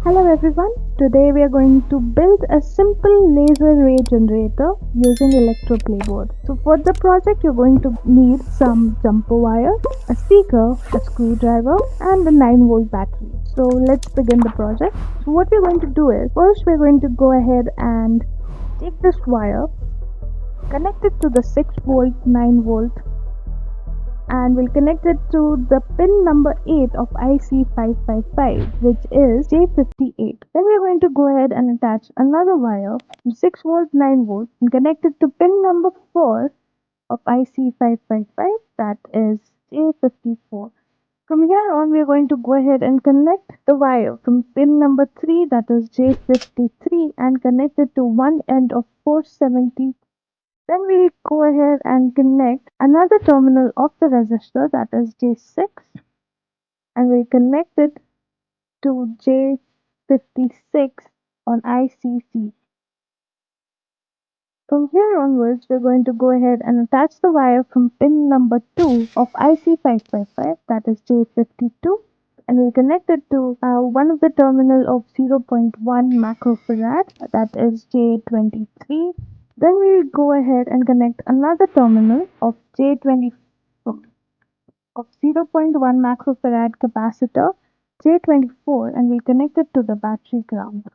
Hello everyone, today we are going to build a simple laser ray generator using ElectroPlay Board. So for the project you're going to need some jumper wire, a speaker, a screwdriver and a 9-volt battery. So let's begin the project. So what we're going to do is, first we're going to go ahead and take this wire, connect it to the 6-volt, 9-volt and we'll connect it to the pin number 8 of IC555, which is J58. Then we're going to go ahead and attach another wire from 6 volt 9 volt and connect it to pin number 4 of IC555, that is J54. From here on we're going to go ahead and connect the wire from pin number 3, that is J53, and connect it to one end of 470. Then we go ahead and connect another terminal of the resistor, that is J6, and we connect it to J56 on ICC. From here onwards, we're going to go ahead and attach the wire from pin number 2 of IC555, that is J52, and we'll connect it to one of the terminal of 0.1 microfarad, that is J23. Then we'll go ahead and connect another terminal of J24 of 0.1 microfarad capacitor J24, and we'll connect it to the battery ground.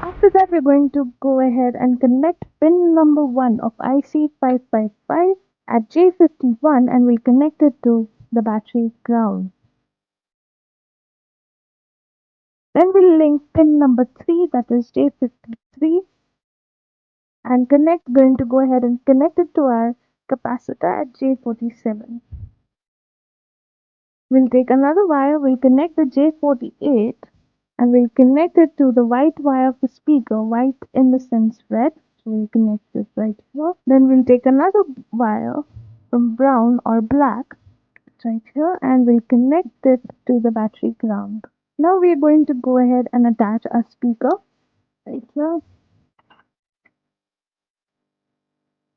After that, we're going to go ahead and connect pin number 1 of IC555 at J51, and we'll connect it to the battery ground. Then we'll link pin number 3, that is J53, and going to go ahead and connect it to our capacitor at J47. We'll take another wire, we'll connect the J48 and we'll connect it to the white wire of the speaker, white in the sense red. So we'll connect this right here. Then we'll take another wire from brown or black right here and we'll connect it to the battery ground. Now we're going to go ahead and attach our speaker right here.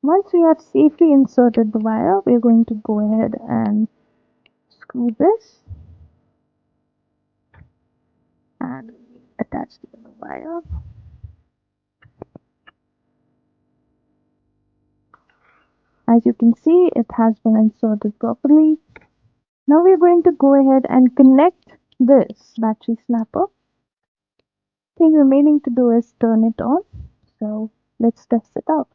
Once we have safely inserted the wire, we're going to go ahead and screw this and attach the other wire. As you can see, it has been inserted properly. Now we're going to go ahead and connect this battery snapper. The thing remaining to do is turn it on. So let's test it out.